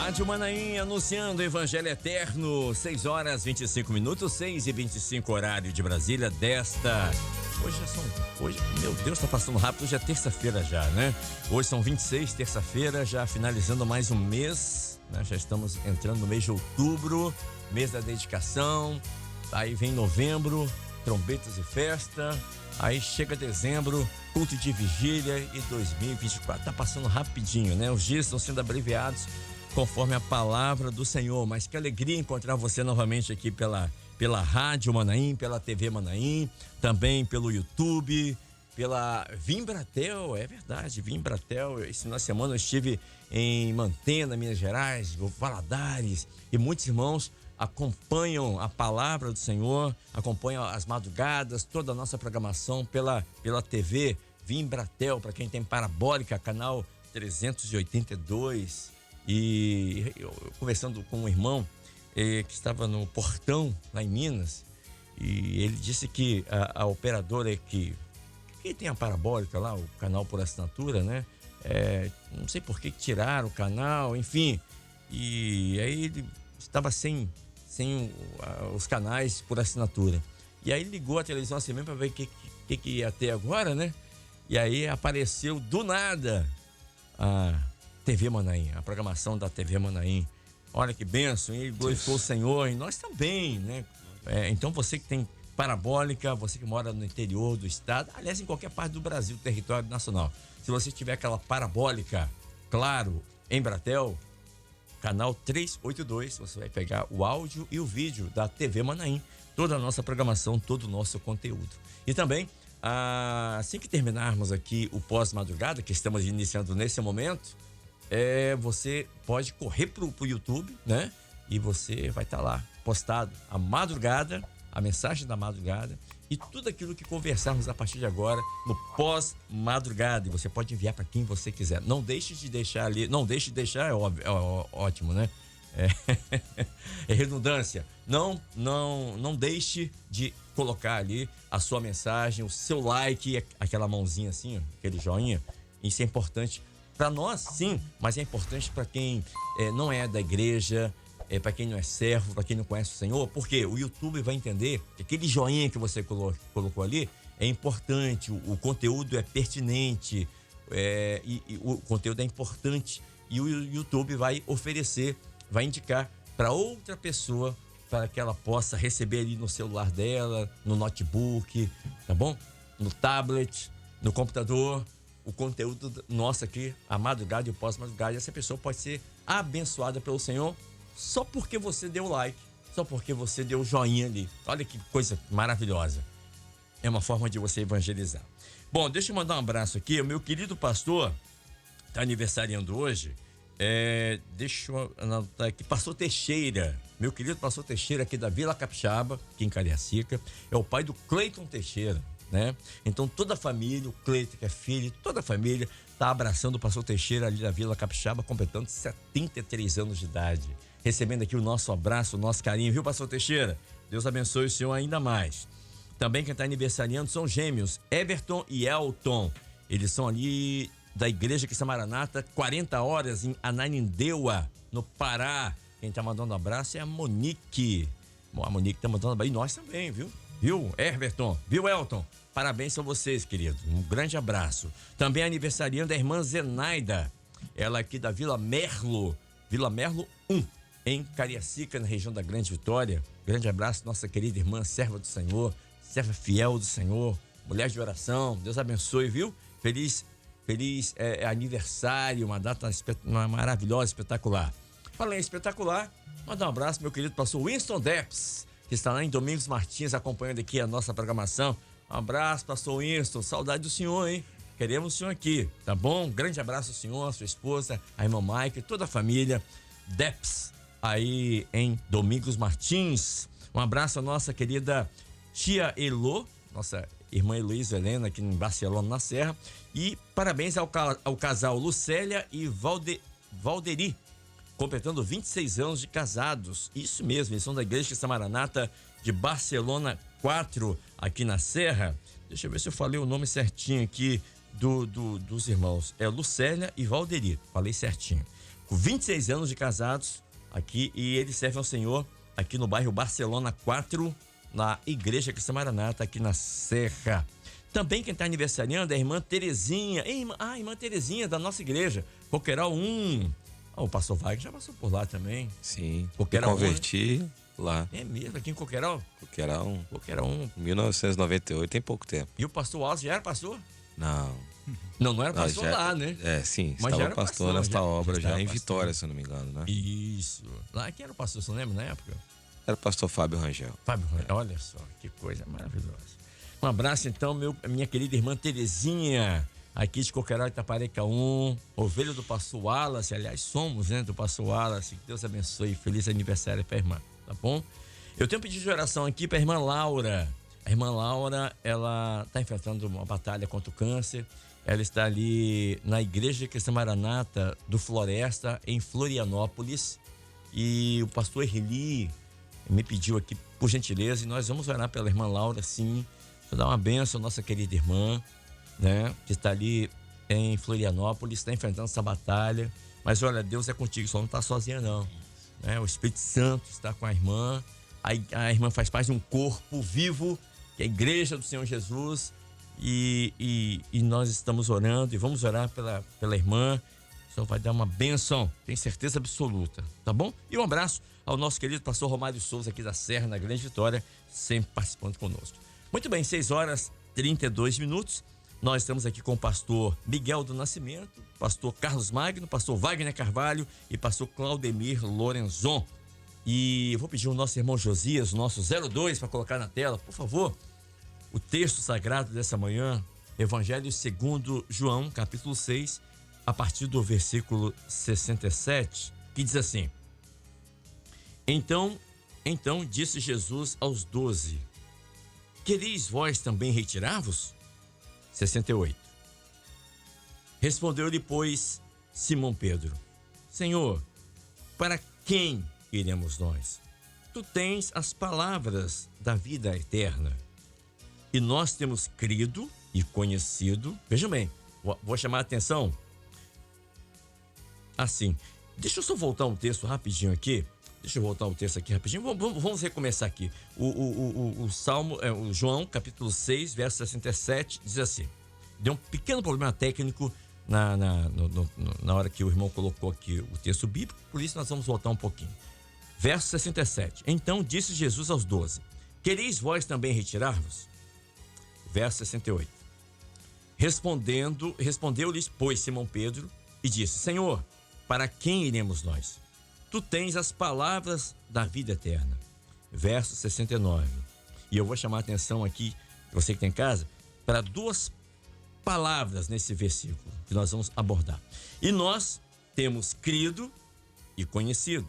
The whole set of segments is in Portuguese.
Rádio Manaim anunciando o Evangelho Eterno, 6 horas 25 minutos, 6h25 horário de Brasília desta... Hoje, meu Deus, tá passando rápido, hoje é terça-feira já, né? Hoje são 26, terça-feira, já finalizando mais um mês, né? Já estamos entrando no mês de outubro, mês da dedicação, aí vem novembro, trombetas e festa, aí chega dezembro, culto de vigília e 2024, tá passando rapidinho, né? Os dias estão sendo abreviados conforme a palavra do Senhor, mas que alegria encontrar você novamente aqui pela Rádio Manaim, pela TV Manaim, também pelo YouTube, pela Vimbratel, é verdade, Vimbratel. Esse final de semana eu estive em Mantena, Minas Gerais, Valadares, e muitos irmãos acompanham a palavra do Senhor, acompanham as madrugadas, toda a nossa programação pela TV Vimbratel, para quem tem parabólica, canal 382. E eu conversando com um irmão que estava no Portão, lá em Minas, e ele disse que a operadora que tem a parabólica lá, o canal por assinatura, né? Não sei por que tiraram o canal, enfim. E aí ele estava sem os canais por assinatura. E aí ligou a televisão assim mesmo para ver o que ia ter agora, né? E aí apareceu do nada a TV Manaim, a programação da TV Manaim. Olha que bênção, e glorificou o Senhor, e nós também, né? Então você que tem parabólica, você que mora no interior do estado, aliás, em qualquer parte do Brasil, território nacional, se você tiver aquela parabólica, claro, Embratel, canal 382, você vai pegar o áudio e o vídeo da TV Manaim, toda a nossa programação, todo o nosso conteúdo. E também, assim que terminarmos aqui o pós-madrugada, que estamos iniciando nesse momento, você pode correr pro YouTube, né? E você vai estar lá postado a madrugada, a mensagem da madrugada e tudo aquilo que conversarmos a partir de agora no pós-madrugada. E você pode enviar para quem você quiser. Não deixe de deixar ali, não deixe de deixar, ótimo, né? É redundância. Não deixe de colocar ali a sua mensagem, o seu like, aquela mãozinha assim, aquele joinha. Isso é importante. Para nós, sim, mas é importante para quem não é da igreja, para quem não é servo, para quem não conhece o Senhor, porque o YouTube vai entender que aquele joinha que você colocou ali é importante, o conteúdo é pertinente, e o conteúdo é importante, e o YouTube vai oferecer, vai indicar para outra pessoa, para que ela possa receber ali no celular dela, no notebook, tá bom? No tablet, no computador, o conteúdo nosso aqui, a madrugada e o pós-madrugada. Essa pessoa pode ser abençoada pelo Senhor só porque você deu like, só porque você deu joinha ali. Olha que coisa maravilhosa. É uma forma de você evangelizar. Bom, deixa eu mandar um abraço aqui. O meu querido pastor está aniversariando hoje. Deixa eu anotar aqui. Pastor Teixeira. Meu querido pastor Teixeira aqui da Vila Capixaba, aqui em Cariacica. É o pai do Cleiton Teixeira, né? Então toda a família, o Cleiton que é filho, toda a família tá abraçando o pastor Teixeira ali da Vila Capixaba, completando 73 anos de idade, recebendo aqui o nosso abraço, o nosso carinho, viu, pastor Teixeira? Deus abençoe o senhor ainda mais. Também quem está aniversariando são gêmeos, Everton e Elton. Eles são ali da Igreja Cristã Maranata, 40 horas em Ananindeua, no Pará. Quem tá mandando um abraço é a Monique. A Monique tá mandando um abraço, e nós também, viu? Viu, Everton? Viu, Elton? Parabéns a vocês, querido. Um grande abraço. Também aniversariando a irmã Zenaida. Ela aqui da Vila Merlo 1, em Cariacica, na região da Grande Vitória. Grande abraço, nossa querida irmã, serva do Senhor, serva fiel do Senhor, mulher de oração. Deus abençoe, viu? Feliz aniversário, uma data maravilhosa, espetacular. Falei em espetacular, mandar um abraço, meu querido pastor Winston Depps, que está lá em Domingos Martins, acompanhando aqui a nossa programação. Um abraço, pastor Winston, saudade do senhor, hein? Queremos o senhor aqui, tá bom? Um grande abraço ao senhor, a sua esposa, a irmã Maica e toda a família Depps, aí em Domingos Martins. Um abraço à nossa querida tia Elô, nossa irmã Heloísa Helena, aqui em Barcelona, na Serra. E parabéns ao casal Lucélia e Valderi, completando 26 anos de casados. Isso mesmo, eles são da Igreja Cristã Maranata de Barcelona 4, aqui na Serra. Deixa eu ver se eu falei o nome certinho aqui dos irmãos. É Lucélia e Valderi, falei certinho. com 26 anos de casados aqui, e eles servem ao Senhor aqui no bairro Barcelona 4, na Igreja Cristã Maranata, aqui na Serra. Também quem está aniversariando é a irmã Terezinha. Irmã Terezinha da nossa igreja, Coqueiral 1. O pastor Wagner já passou por lá também. Sim, Coqueiral me converti lá. É mesmo, aqui em Coqueiral? Coqueiral 1. 1998, tem pouco tempo. E o pastor Wallace já era pastor? Não. Não era pastor lá, né? Sim, mas estava pastor nesta obra já em pastor. Vitória, se eu não me engano, né? Isso. Lá, quem era o pastor, você lembra na época? Era o pastor Fábio Rangel. Olha só, que coisa maravilhosa. Um abraço, então, minha querida irmã Terezinha, aqui de Coqueiral, Itapareca 1, ovelha do pastor Wallace, aliás, somos, né, do pastor Wallace. Que Deus abençoe, feliz aniversário para a irmã, tá bom? Eu tenho um pedido de oração aqui para a irmã Laura. A irmã Laura, ela está enfrentando uma batalha contra o câncer. Ela está ali na Igreja Cristã Maranata do Floresta, em Florianópolis. E o pastor Erli me pediu aqui, por gentileza, e nós vamos orar pela irmã Laura, sim. Vou dar uma bênção à nossa querida irmã, né? Que está ali em Florianópolis, está enfrentando essa batalha. Mas olha, Deus é contigo, só não está sozinha, não. Né? O Espírito Santo está com a irmã. A irmã faz parte de um corpo vivo, que é a Igreja do Senhor Jesus. E nós estamos orando e vamos orar pela irmã. O Senhor vai dar uma bênção, tenho certeza absoluta, tá bom? E um abraço ao nosso querido pastor Romário Souza, aqui da Serra, na Grande Vitória, sempre participando conosco. Muito bem, 6h32. Nós estamos aqui com o pastor Miguel do Nascimento, pastor Carlos Magno, pastor Wagner Carvalho e pastor Claudemir Lorenzon. E eu vou pedir ao nosso irmão Josias, o nosso 02, para colocar na tela, por favor, o texto sagrado dessa manhã, Evangelho segundo João, capítulo 6, a partir do versículo 67, que diz assim: Então disse Jesus aos 12, quereis vós também retirar-vos? 68. Respondeu-lhe, pois, Simão Pedro: Senhor, para quem iremos nós? Tu tens as palavras da vida eterna. E nós temos crido e conhecido. Vejam bem, vou chamar a atenção. Assim, deixa eu só voltar um texto rapidinho aqui. Vamos recomeçar aqui. O Salmo, o João, capítulo 6, verso 67, diz assim. Deu um pequeno problema técnico na hora que o irmão colocou aqui o texto bíblico, por isso nós vamos voltar um pouquinho. Verso 67. Então disse Jesus aos 12: Quereis vós também retirar-vos? Verso 68. Respondeu-lhes, pois, Simão Pedro, e disse: Senhor, para quem iremos nós? Tu tens as palavras da vida eterna. Verso 69. E eu vou chamar a atenção aqui, você que tem em casa, para duas palavras nesse versículo que nós vamos abordar. E nós temos crido e conhecido.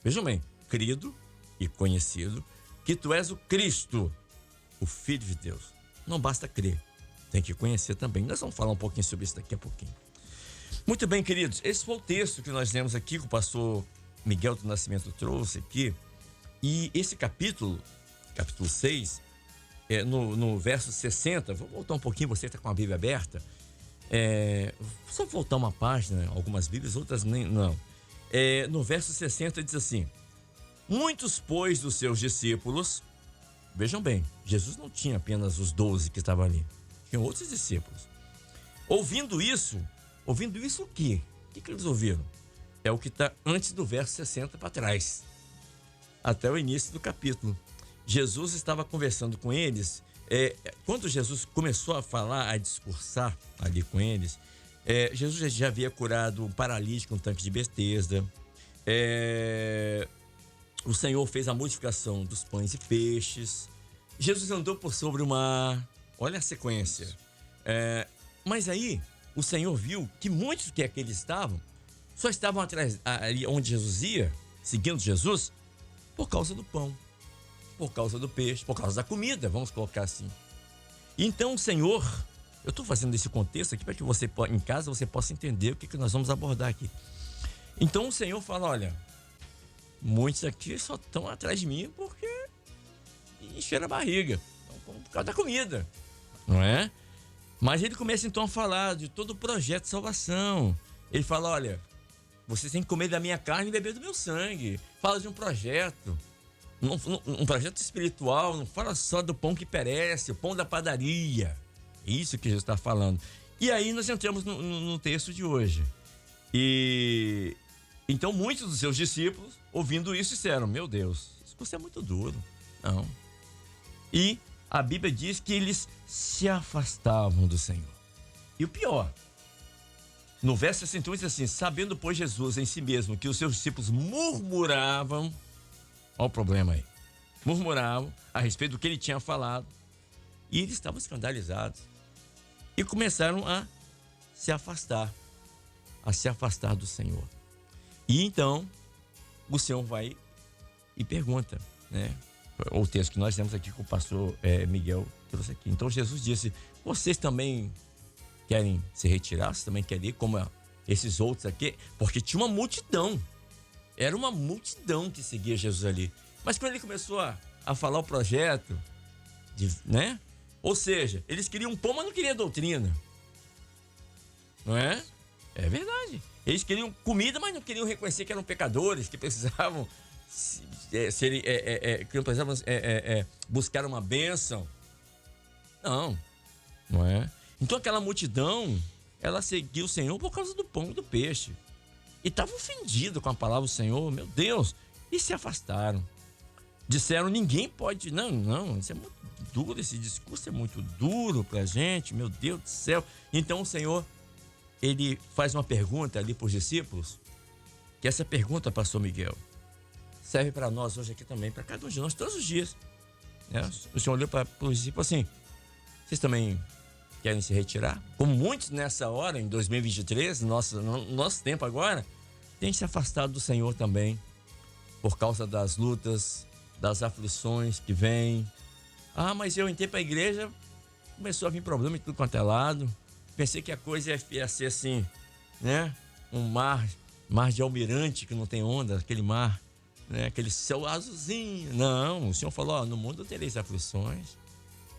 Vejam bem, crido e conhecido que tu és o Cristo, o Filho de Deus. Não basta crer, tem que conhecer também. Nós vamos falar um pouquinho sobre isso daqui a pouquinho. Muito bem, queridos, esse foi o texto que nós lemos aqui, que o pastor Miguel do Nascimento trouxe aqui. E esse capítulo 6, no verso 60, vou voltar um pouquinho, você está com a Bíblia aberta. Só voltar uma página, algumas Bíblias, outras nem, não. No verso 60 diz assim: Muitos, pois, dos seus discípulos, vejam bem, Jesus não tinha apenas os 12 que estavam ali, tinha outros discípulos. Ouvindo isso o quê? O que eles ouviram? É o que está antes do verso 60 para trás, até o início do capítulo. Jesus estava conversando com eles. Quando Jesus começou a falar, a discursar ali com eles, Jesus já havia curado um paralítico, um tanque de Betesda. O Senhor fez a multiplicação dos pães e peixes. Jesus andou por sobre o mar. Olha a sequência. Mas aí o Senhor viu que muitos que aqueles estavam só estavam atrás, ali onde Jesus ia, seguindo Jesus, por causa do pão, por causa do peixe, por causa da comida, vamos colocar assim. Então o Senhor, eu estou fazendo esse contexto aqui para que você, em casa, você possa entender o que nós vamos abordar aqui. Então o Senhor fala: olha, muitos aqui só estão atrás de mim porque encheram a barriga, por causa da comida, não é? Mas ele começa então a falar de todo o projeto de salvação. Ele fala: olha, Vocês têm que comer da minha carne e beber do meu sangue. Fala de um projeto. Um projeto espiritual. Não fala só do pão que perece, o pão da padaria. É isso que Jesus está falando. E aí nós entramos no texto de hoje. E então muitos dos seus discípulos, ouvindo isso, disseram: meu Deus, isso é muito duro. Não. E a Bíblia diz que eles se afastavam do Senhor. E o pior, no verso 61 diz assim: sabendo, pois, Jesus em si mesmo que os seus discípulos murmuravam, olha o problema aí, murmuravam a respeito do que ele tinha falado, e eles estavam escandalizados e começaram a se afastar do Senhor. E então o Senhor vai e pergunta, né? O texto que nós temos aqui que o pastor Miguel trouxe aqui. Então Jesus disse: vocês também querem se retirar? Vocês também querem ir como esses outros aqui? Porque tinha uma multidão. Era uma multidão que seguia Jesus ali. Mas quando ele começou a falar o projeto, né? Ou seja, eles queriam pão, mas não queriam doutrina. Não é? É verdade. Eles queriam comida, mas não queriam reconhecer que eram pecadores, que precisavam buscar uma bênção. Não é? Então aquela multidão, ela seguiu o Senhor por causa do pão e do peixe. E estava ofendido com a palavra do Senhor, meu Deus, e se afastaram. Disseram: ninguém pode, não, isso é muito duro, esse discurso é muito duro pra gente, meu Deus do céu. Então o Senhor, ele faz uma pergunta ali para os discípulos, que essa pergunta, pastor Miguel, serve para nós hoje aqui também, para cada um de nós, todos os dias. Né? O Senhor olhou para os discípulos assim: vocês também querem se retirar? Como muitos nessa hora, em 2023, no nosso tempo agora, tem se afastado do Senhor também, por causa das lutas, das aflições que vêm. Mas eu entrei para a igreja, começou a vir problema de tudo quanto é lado. Pensei que a coisa ia ser assim, né? Um mar de almirante que não tem onda, aquele mar, né? Aquele céu azulzinho. Não, o Senhor falou: no mundo tereis aflições.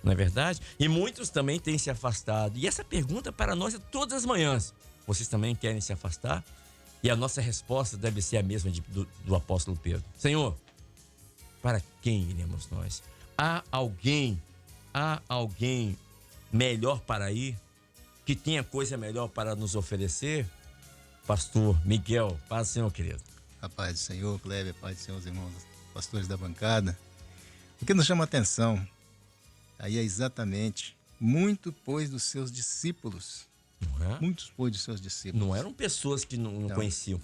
Não é verdade? E muitos também têm se afastado. E essa pergunta para nós é todas as manhãs: vocês também querem se afastar? E a nossa resposta deve ser a mesma do apóstolo Pedro: Senhor, para quem iremos nós? Há alguém melhor para ir? Que tenha coisa melhor para nos oferecer? Pastor Miguel, paz do Senhor, querido. A paz do Senhor, Kleber, a paz do Senhor, os irmãos pastores da bancada. O que nos chama a atenção aí é exatamente: muito pois dos seus discípulos. Não é? Muitos pois dos seus discípulos. Não eram pessoas que não conheciam.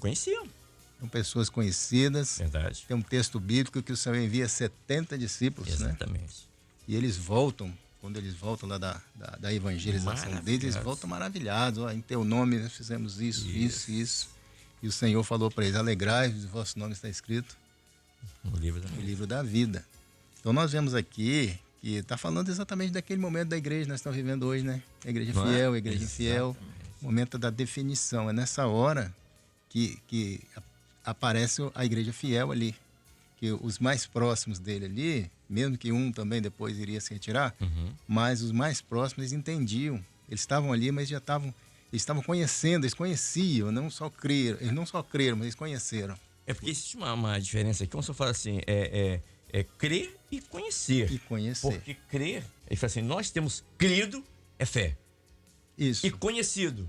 São pessoas conhecidas. Verdade. Tem um texto bíblico que o Senhor envia 70 discípulos, exatamente, né? E eles voltam, quando eles voltam lá da evangelização deles, eles voltam maravilhados. Em teu nome nós fizemos isso. E o Senhor falou para eles: alegrai-vos, o vosso nome está escrito no livro da vida. Então nós vemos aqui que está falando exatamente daquele momento da igreja que nós estamos vivendo hoje, né? A igreja fiel, a igreja infiel, momento da definição. É nessa hora que aparece a igreja fiel ali, que os mais próximos dele ali, mesmo que um também depois iria se retirar, mas os mais próximos eles entendiam, eles estavam ali, mas eles estavam conhecendo, eles conheciam, não só creram, mas eles conheceram. É porque existe uma diferença aqui, como você fala assim, é crer e conhecer. Porque crer, ele fala assim: nós temos crido, é fé. Isso. E conhecido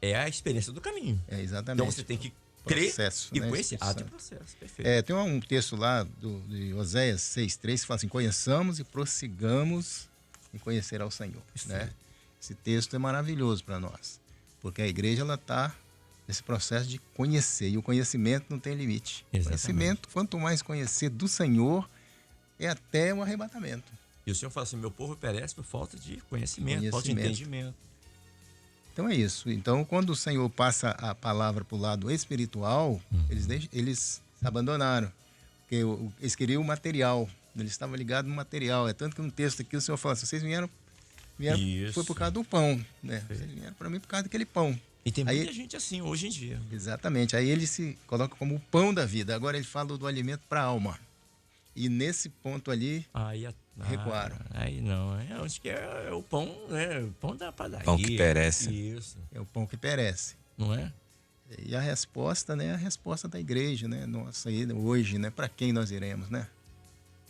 é a experiência do caminho. É, exatamente. Então você tem que crer e né? conhecer. Tem processo, perfeito. Tem um texto lá de Oséias 6,3 que fala assim: conheçamos e prossigamos em conhecer ao Senhor. Né? Esse texto é maravilhoso para nós, porque a igreja ela está nesse processo de conhecer, e o conhecimento não tem limite. Exatamente. Conhecimento, quanto mais conhecer do Senhor, é até um arrebatamento. E o Senhor fala assim: meu povo perece por falta de conhecimento. Falta de entendimento. Então é isso. Então, quando o Senhor passa a palavra para o lado espiritual, eles abandonaram. Porque eles queriam o material. Eles estavam ligados no material. É tanto que no texto aqui o Senhor fala assim: vocês vieram foi por causa do pão. Né? Vocês vieram para mim por causa daquele pão. E tem muita gente assim hoje em dia. Exatamente. Aí ele se coloca como o pão da vida. Agora ele fala do alimento para a alma. E nesse ponto ali, recuaram. Aí não, acho que é o pão, né? O pão da padaria. Pão que perece. Isso. É o pão que perece. Não é? E a resposta, né? A resposta da igreja, né? Nossa, hoje, né? Para quem nós iremos, né?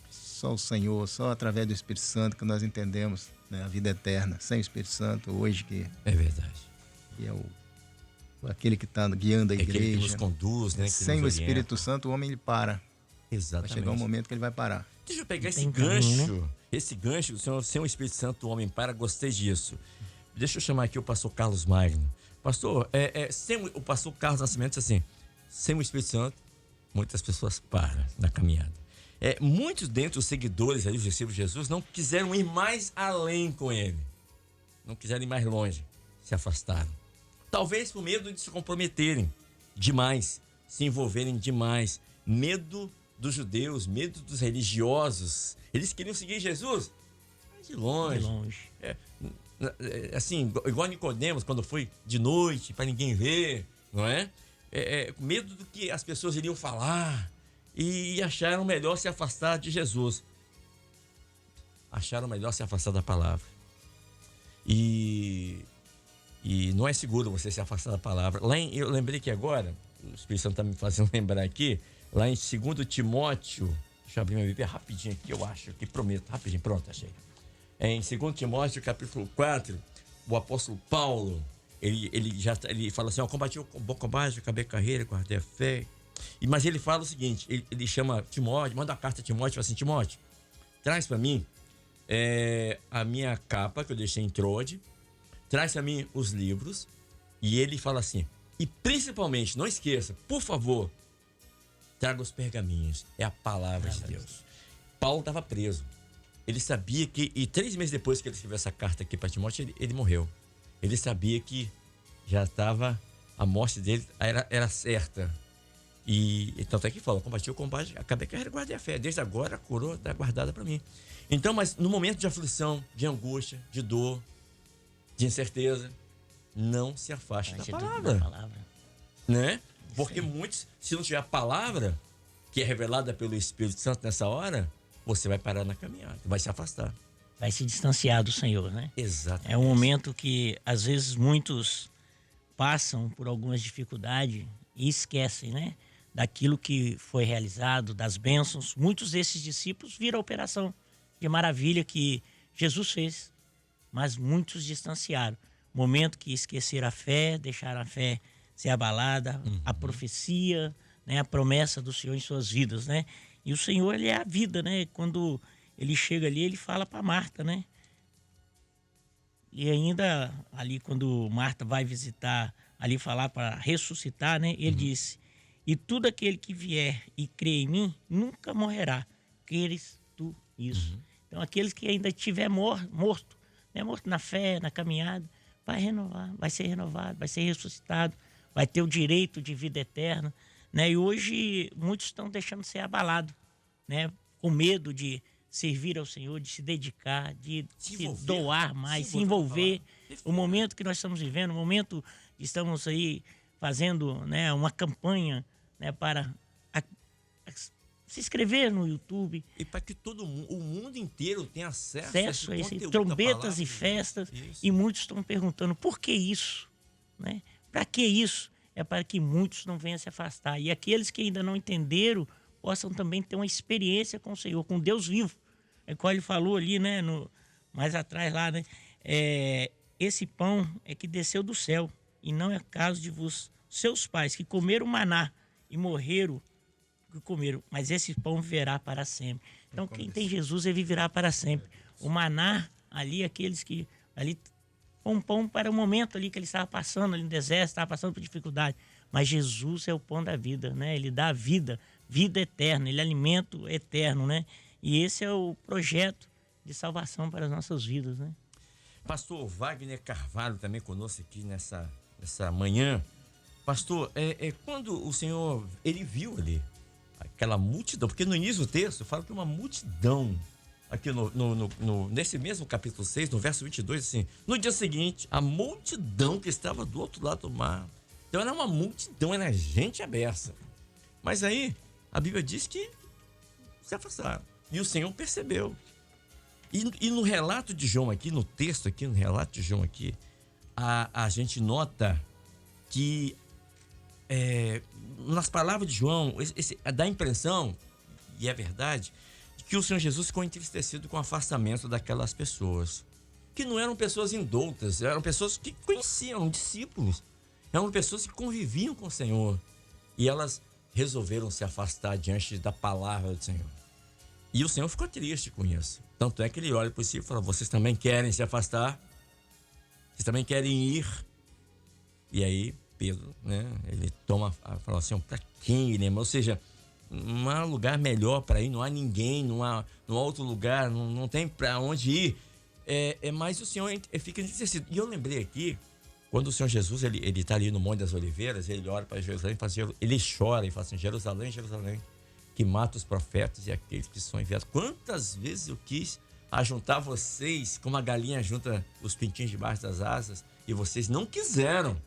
Só o Senhor, só através do Espírito Santo que nós entendemos, né, a vida eterna. Sem o Espírito Santo, hoje que É verdade. é aquele que está guiando a É aquele igreja. que nos conduz, né? Que Sem nos o Espírito Santo, o homem ele para. Vai Exatamente. chegar um momento que ele vai parar. Deixa eu pegar esse Tem gancho. caminho, né? Esse gancho, sem o Espírito Santo, o homem para. Gostei disso. Deixa eu chamar aqui o pastor Carlos Magno. Pastor, o pastor Carlos Nascimento disse assim: sem o Espírito Santo, muitas pessoas param na caminhada. Muitos dentre os seguidores ali, os discípulos de Jesus, não quiseram ir mais além com ele. Não quiseram ir mais longe. Se afastaram. Talvez por medo de se comprometerem demais, se envolverem demais. Medo dos judeus, medo dos religiosos. Eles queriam seguir Jesus, mas de longe. De longe. Assim, igual Nicodemos, quando foi de noite, para ninguém ver, não é? Medo do que as pessoas iriam falar. E acharam melhor se afastar de Jesus. Acharam melhor se afastar da palavra. E não é seguro você se afastar da palavra. Eu lembrei que agora, o Espírito Santo está me fazendo lembrar aqui, lá em 2 Timóteo, deixa eu abrir minha Bíblia rapidinho aqui, eu acho que prometo, rapidinho, pronto, achei. Em 2 Timóteo, capítulo 4, o apóstolo Paulo, ele fala assim: combati o bom combate, acabei a carreira, guardei a fé. Mas ele fala o seguinte: ele chama Timóteo, manda uma carta a Timóteo, fala assim: Timóteo, traz para mim a minha capa que eu deixei em Troade, traz para mim os livros. E ele fala assim: e principalmente, não esqueça, por favor, traga os pergaminhos, é a palavra de Deus. Paulo estava preso. Ele sabia que, e 3 meses depois que ele escreveu essa carta aqui para Timóteo, ele morreu. Ele sabia que já estava, a morte dele era certa. E tanto é que fala: combati o combate, acabei a carreira, guardei a fé. Desde agora a coroa está guardada para mim. Então, mas no momento de aflição, de angústia, de dor, de incerteza, não se afaste da palavra. Né? Porque muitos, se não tiver a palavra que é revelada pelo Espírito Santo nessa hora, você vai parar na caminhada, vai se afastar. Vai se distanciar do Senhor, né? Exatamente. É um momento que, às vezes, muitos passam por algumas dificuldades e esquecem, né? Daquilo que foi realizado, das bênçãos. Muitos desses discípulos viram a operação de maravilha que Jesus fez, mas muitos distanciaram. Momento que esqueceram a fé, deixaram a fé ser abalada, a profecia, né? A promessa do Senhor em suas vidas, né? E o Senhor, ele é a vida, né? Quando ele chega ali, ele fala para Marta, né? E ainda ali, quando Marta vai visitar, ali falar para ressuscitar, né? Ele disse: e tudo aquele que vier e crê em mim, nunca morrerá. Queres tu isso? Então, aqueles que ainda estiver morto, né? Morto na fé, na caminhada, vai renovar, vai ser renovado, vai ser ressuscitado, vai ter o direito de vida eterna, né? E hoje muitos estão deixando ser abalados, né? Com medo de servir ao Senhor, de se dedicar, de se doar mais, se envolver. O momento que nós estamos vivendo, o momento que estamos aí fazendo, né, uma campanha, né, para se inscrever no YouTube. E para que todo mundo, o mundo inteiro tenha acesso a esse trombetas e festas. Isso. E muitos estão perguntando: por que isso? Né? Para que isso? É para que muitos não venham se afastar. E aqueles que ainda não entenderam possam também ter uma experiência com o Senhor, com Deus vivo. É como ele falou ali, né, mais atrás lá, né? Esse pão é que desceu do céu, e não é caso de seus pais, que comeram maná e morreram, que comeram, mas esse pão viverá para sempre. Então, quem tem Jesus, ele viverá para sempre. O maná, ali, aqueles que ali, um pão para o momento ali que ele estava passando ali no deserto, estava passando por dificuldade. Mas Jesus é o pão da vida, né? Ele dá vida, vida eterna, ele é alimento eterno, né? E esse é o projeto de salvação para as nossas vidas, né? Pastor Wagner Carvalho também conosco aqui nessa manhã. Pastor, quando o Senhor, ele viu ali aquela multidão, porque no início do texto fala que uma multidão, aqui nesse mesmo capítulo 6, no verso 22, assim: no dia seguinte, a multidão que estava do outro lado do mar. Então era uma multidão, era gente aberta. Mas aí, a Bíblia diz que se afastaram. E o Senhor percebeu. E no relato de João aqui, no texto aqui, no relato de João aqui, a gente nota que nas palavras de João, dá a impressão, e é verdade, de que o Senhor Jesus ficou entristecido com o afastamento daquelas pessoas, que não eram pessoas indoutas, eram pessoas que conheciam, discípulos, eram pessoas que conviviam com o Senhor, e elas resolveram se afastar diante da palavra do Senhor. E o Senhor ficou triste com isso. Tanto é que ele olha para si e fala: vocês também querem se afastar? Vocês também querem ir? E aí Pedro, né, ele fala assim: para quem iremos? Ou seja, não há lugar melhor para ir, não há ninguém, não há outro lugar, não tem para onde ir. Mas o Senhor fica entristecido. E eu lembrei aqui, quando o Senhor Jesus ele está ali no Monte das Oliveiras, ele olha para Jerusalém, ele chora e fala assim: Jerusalém, Jerusalém, que mata os profetas e aqueles que são enviados. Quantas vezes eu quis ajuntar vocês como a galinha junta os pintinhos debaixo das asas e vocês não quiseram.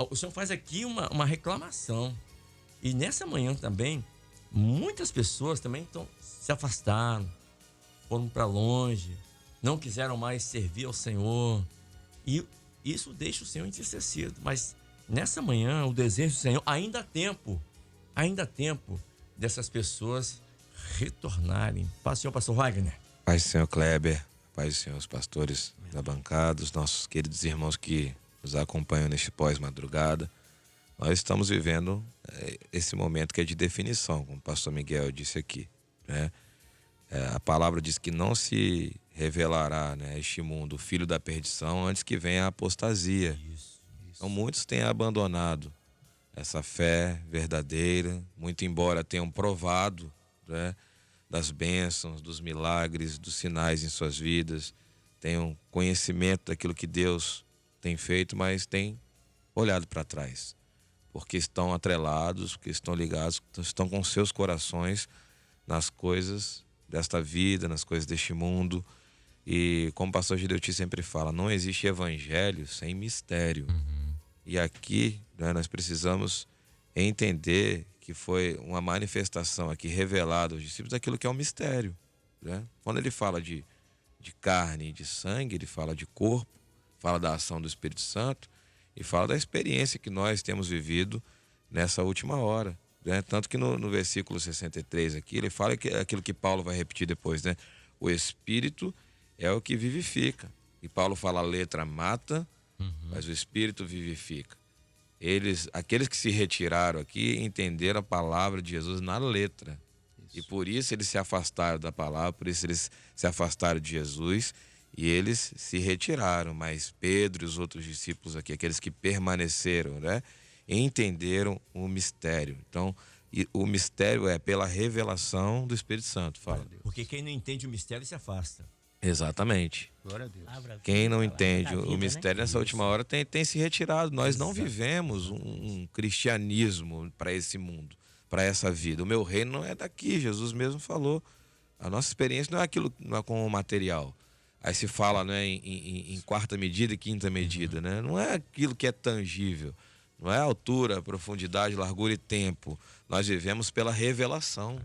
O Senhor faz aqui uma reclamação. E nessa manhã também, muitas pessoas também se afastaram, foram para longe, não quiseram mais servir ao Senhor. E isso deixa o Senhor entristecido. Mas nessa manhã, o desejo do Senhor, ainda há tempo dessas pessoas retornarem. Paz do Senhor, pastor Wagner. Paz do Senhor Kleber, paz do Senhor os pastores da bancada, os nossos queridos irmãos que nos acompanham neste pós-madrugada. Nós estamos vivendo esse momento que é de definição, como o pastor Miguel disse aqui, né? A palavra diz que não se revelará, né, este mundo, o filho da perdição, antes que venha a apostasia. Isso. Então muitos têm abandonado essa fé verdadeira, muito embora tenham provado, né, das bênçãos, dos milagres, dos sinais em suas vidas, tenham conhecimento daquilo que Deus tem feito, mas têm olhado para trás, porque estão atrelados, porque estão ligados, estão com seus corações nas coisas desta vida, nas coisas deste mundo. E como o pastor Gideuti sempre fala, não existe evangelho sem mistério. E aqui, né, nós precisamos entender que foi uma manifestação aqui revelada aos discípulos daquilo que é um mistério, né? Quando ele fala de carne e de sangue, ele fala de corpo, fala da ação do Espírito Santo e fala da experiência que nós temos vivido nessa última hora, né? Tanto que no versículo 63 aqui, ele fala que aquilo que Paulo vai repetir depois, né? O Espírito é o que vivifica. E Paulo fala: a letra mata, mas o Espírito vivifica. Aqueles que se retiraram aqui entenderam a palavra de Jesus na letra. Isso. E por isso eles se afastaram da palavra, por isso eles se afastaram de Jesus e eles se retiraram. Mas Pedro e os outros discípulos aqui, aqueles que permaneceram, né, entenderam o mistério. Então, o mistério é pela revelação do Espírito Santo. Fala. Porque quem não entende o mistério se afasta. Exatamente. Glória a Deus. Quem não entende vida, o mistério, né, nessa última hora tem se retirado. Nós não vivemos um cristianismo para esse mundo, para essa vida. O meu reino não é daqui, Jesus mesmo falou. A nossa experiência não é aquilo, não é com o material. Aí se fala, né, em quarta medida e quinta medida, né? Não é aquilo que é tangível. Não é altura, profundidade, largura e tempo. Nós vivemos pela revelação.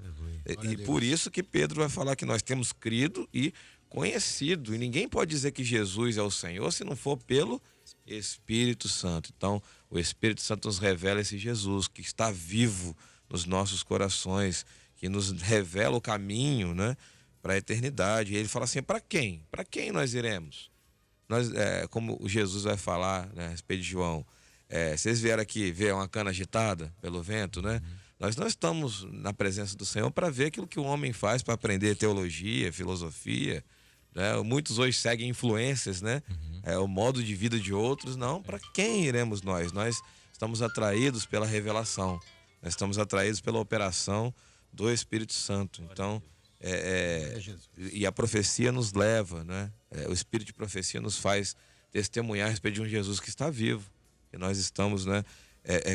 E por isso que Pedro vai falar que nós temos crido e conhecido. E ninguém pode dizer que Jesus é o Senhor se não for pelo Espírito Santo. Então, o Espírito Santo nos revela esse Jesus que está vivo nos nossos corações, que nos revela o caminho, né, para a eternidade. E ele fala assim: para quem? Para quem nós iremos? Nós, como Jesus vai falar, né, a respeito de João, vocês vieram aqui ver uma cana agitada pelo vento, né? Nós não estamos na presença do Senhor para ver aquilo que o homem faz, para aprender teologia, filosofia, né? Muitos hoje seguem influências, né? O modo de vida de outros. Não, para quem iremos nós? Nós estamos atraídos pela revelação, nós estamos atraídos pela operação do Espírito Santo. Então, e a profecia nos leva, né? O Espírito de profecia nos faz testemunhar a respeito de um Jesus que está vivo. E nós estamos, né,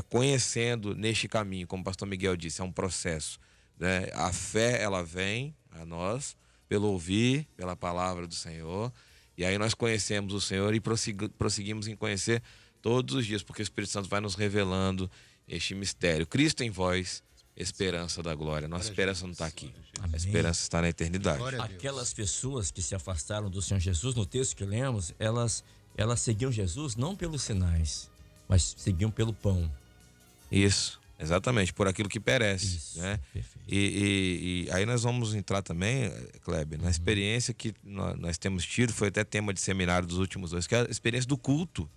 conhecendo neste caminho, como o pastor Miguel disse, é um processo, né? A fé, ela vem a nós pelo ouvir, pela palavra do Senhor, e aí nós conhecemos o Senhor e prosseguimos em conhecer todos os dias, porque o Espírito Santo vai nos revelando este mistério. Cristo em vós, esperança da glória. Nossa esperança não está aqui. Amém. A esperança está na eternidade. Aquelas pessoas que se afastaram do Senhor Jesus, no texto que lemos, elas seguiam Jesus não pelos sinais, mas seguiam pelo pão. Isso, exatamente, por aquilo que perece. Isso, Né? perfeito. E aí nós vamos entrar também, Kleber, na experiência que nós temos tido, foi até tema de seminário dos últimos 2, que é a experiência do culto.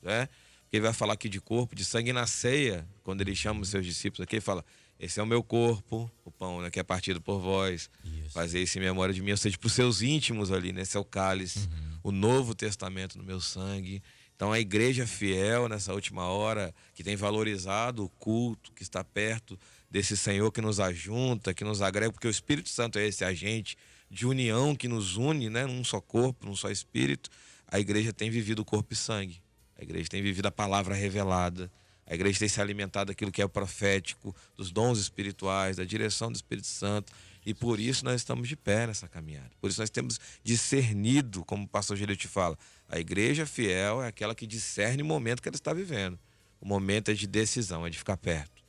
Né? Ele vai falar aqui de corpo, de sangue na ceia, quando ele chama os seus discípulos aqui, ele fala: esse é o meu corpo, o pão, né, que é partido por vós. Isso. Fazer isso em memória de mim, ou seja, para os seus íntimos ali, né? Esse é o cálice, o Novo Testamento no meu sangue. Então a igreja fiel nessa última hora, que tem valorizado o culto, que está perto desse Senhor que nos ajunta, que nos agrega, porque o Espírito Santo é esse agente de união que nos une, né, num só corpo, num só espírito. A igreja tem vivido o corpo e sangue. A igreja tem vivido a palavra revelada. A igreja tem se alimentado daquilo que é o profético, dos dons espirituais, da direção do Espírito Santo. E por isso nós estamos de pé nessa caminhada. Por isso nós temos discernido, como o pastor Gelio te fala, a igreja fiel é aquela que discerne o momento que ela está vivendo. O momento é de decisão, é de ficar perto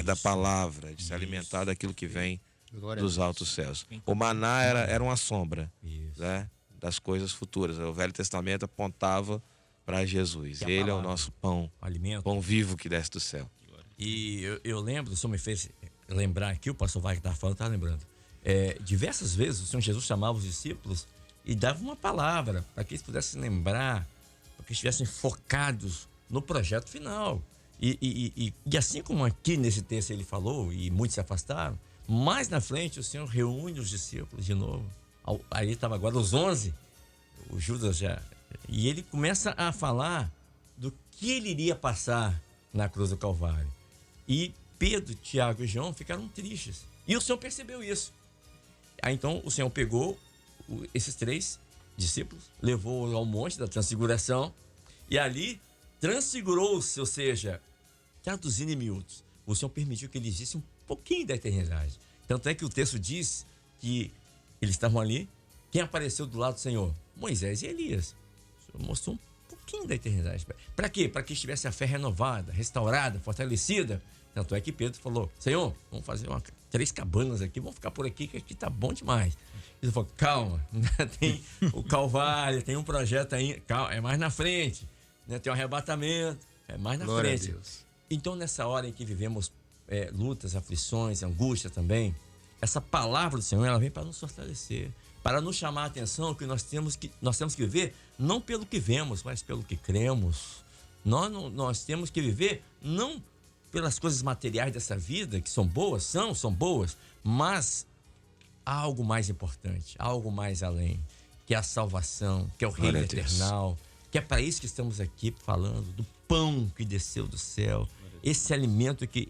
da palavra, de se alimentar daquilo que vem dos altos céus. O maná era uma sombra, né, das coisas futuras. O Velho Testamento apontava para Jesus. Ele é o nosso pão, alimento, pão vivo que desce do céu. E eu lembro, o Senhor me fez lembrar aqui, o pastor Wagner estava falando, estava lembrando. Diversas vezes o Senhor Jesus chamava os discípulos e dava uma palavra para que eles pudessem lembrar, para que estivessem focados no projeto final. E assim como aqui nesse texto ele falou, e muitos se afastaram, mais na frente o Senhor reúne os discípulos de novo. Aí estava agora os 11, o Judas já. E ele começa a falar do que ele iria passar na cruz do Calvário. E Pedro, Tiago e João ficaram tristes. E o Senhor percebeu isso. Aí então o Senhor pegou esses 3 discípulos, levou ao monte da transfiguração e ali transfigurou-se, ou seja, traduzindo em miúdos, o Senhor permitiu que eles vissem um pouquinho da eternidade. Tanto é que o texto diz que eles estavam ali. Quem apareceu do lado do Senhor? Moisés e Elias. O Senhor mostrou um pouquinho da eternidade. Para quê? Para que estivesse a fé renovada, restaurada, fortalecida. Tanto é que Pedro falou: Senhor, vamos fazer 3 cabanas aqui, vamos ficar por aqui, que aqui tá bom demais. Ele falou: calma, tem o Calvário, tem um projeto aí, calma, é mais na frente, né? Tem um arrebatamento, é mais na Glória frente. a Deus. Então, nessa hora em que vivemos lutas, aflições, angústia também, essa palavra do Senhor, ela vem para nos fortalecer, para nos chamar a atenção que nós temos que viver não pelo que vemos, mas pelo que cremos. Nós temos que viver não pelas coisas materiais dessa vida, que são boas, são boas, mas há algo mais importante, algo mais além, que é a salvação, que é o reino eternal, que é para isso que estamos aqui falando, do pão que desceu do céu, esse alimento que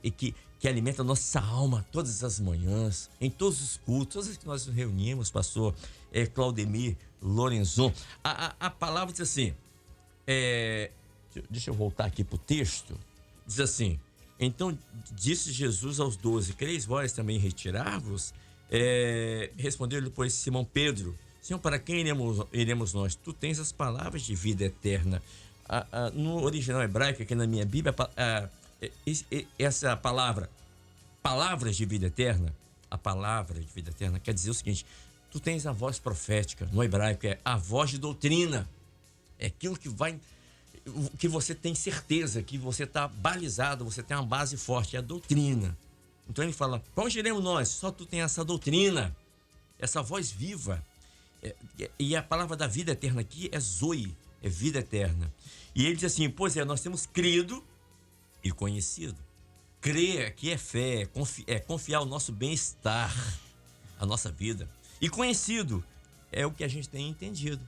alimenta a nossa alma todas as manhãs, em todos os cultos, todas as vezes que nós nos reunimos, pastor Claudemir Lorenzon. A palavra diz assim, deixa eu voltar aqui para o texto, diz assim: então disse Jesus aos 12, quereis vós também retirar-vos? Respondeu-lhe, pois, Simão Pedro: Senhor, para quem iremos nós? Tu tens as palavras de vida eterna. No original hebraico, aqui na minha Bíblia, essa palavra, palavras de vida eterna, a palavra de vida eterna quer dizer o seguinte: tu tens a voz profética, no hebraico é a voz de doutrina, é aquilo que você tem certeza, que você está balizado, você tem uma base forte, é a doutrina. Então ele fala: para onde iremos nós? Só tu tem essa doutrina, essa voz viva. E a palavra da vida eterna aqui é Zoe, é vida eterna. E ele diz assim: pois nós temos crido e conhecido. Crer aqui é fé, é confiar o nosso bem-estar, a nossa vida. E conhecido é o que a gente tem entendido.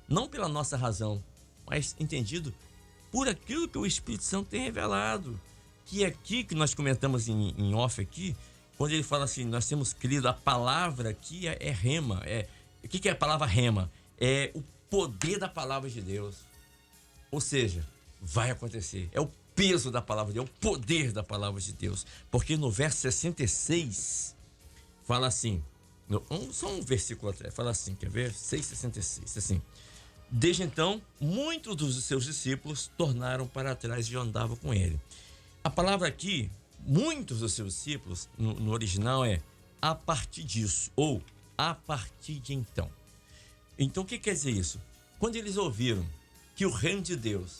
Não pela nossa razão, mas entendido por aquilo que o Espírito Santo tem revelado. Que aqui, que nós comentamos em off aqui, quando ele fala assim, nós temos crido, a palavra aqui é rema. O que é a palavra rema? É o poder da palavra de Deus. Ou seja, vai acontecer. É o peso da palavra de Deus, é o poder da palavra de Deus. Porque no verso 66, fala assim, só um versículo atrás, fala assim, quer ver? 6,66, assim: desde então, muitos dos seus discípulos tornaram para trás e andavam com ele. A palavra aqui, muitos dos seus discípulos, no original é a partir disso, ou a partir de então. Então, o que quer dizer isso? Quando eles ouviram que o reino de Deus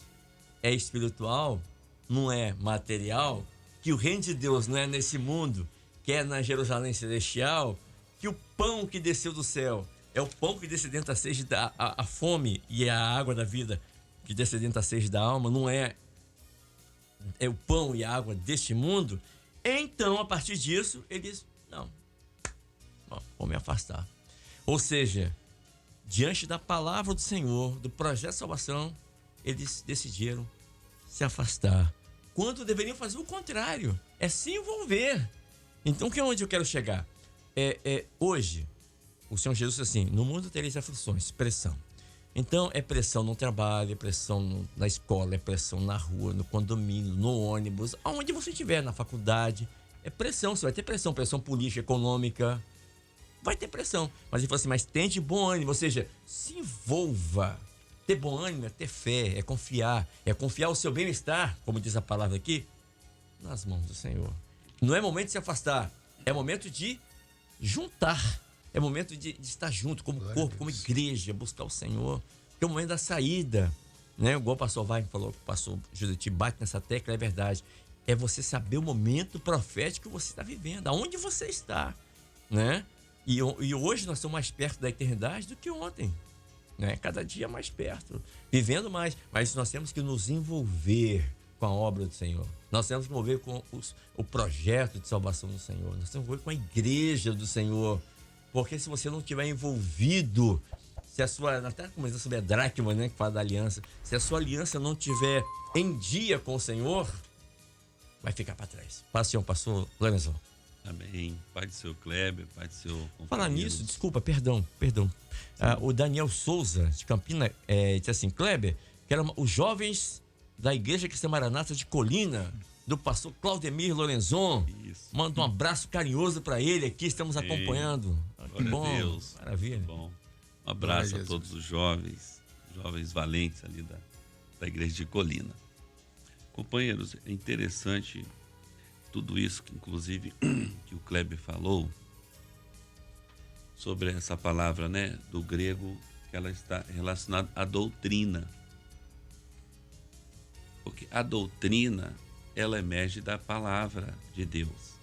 é espiritual, não é material, que o reino de Deus não é nesse mundo, que é na Jerusalém celestial, que o pão que desceu do céu é o pão que descedenta a sede a fome e a água da vida que descedenta a sede da alma, não é o pão e a água deste mundo. Então, a partir disso, eles, não, vou me afastar. Ou seja, diante da palavra do Senhor, do projeto de salvação, eles decidiram se afastar. Quando deveriam fazer o contrário, é se envolver. Então, que é onde eu quero chegar? Hoje, o Senhor Jesus disse assim, no mundo tereis aflições, pressão. Então, é pressão no trabalho, é pressão na escola, é pressão na rua, no condomínio, no ônibus, aonde você estiver, na faculdade. É pressão, você vai ter pressão política, econômica, vai ter pressão. Mas ele falou assim, mas tem de bom ânimo, ou seja, se envolva. Ter bom ânimo é ter fé, é confiar o seu bem-estar, como diz a palavra aqui, nas mãos do Senhor. Não é momento de se afastar, é momento de juntar. É momento de estar junto, como corpo, como igreja, buscar o Senhor. É o momento da saída, né? Igual o pastor Wagner falou, o pastor Judite bate nessa tecla, é verdade. É você saber o momento profético que você está vivendo, aonde você está, né? E hoje nós estamos mais perto da eternidade do que ontem, né? Cada dia mais perto, vivendo mais. Mas nós temos que nos envolver com a obra do Senhor. Nós temos que nos envolver com o projeto de salvação do Senhor. Nós temos que nos envolver com a igreja do Senhor. Porque se você não estiver envolvido, se a sua, até começando sobre a dracma, né, que fala da aliança, se a sua aliança não estiver em dia com o Senhor, vai ficar para trás. Paz, Senhor, pastor Lorenzo. Amém. Pai do seu Kleber, pai do seu companheiro. Falar nisso, desculpa, perdão. O Daniel Souza, de Campina, disse assim, Kleber, que eram os jovens da Igreja Cristã Maranata de Colina, do pastor Claudemir Lorenzon. Isso. Manda um abraço carinhoso para ele aqui, estamos acompanhando. Que bom, a Deus. Maravilha. Bom. Um abraço a todos os jovens valentes ali da Igreja de Colina. Companheiros, é interessante tudo isso, que inclusive que o Kleber falou, sobre essa palavra, né, do grego, que ela está relacionada à doutrina. Porque a doutrina, ela emerge da palavra de Deus.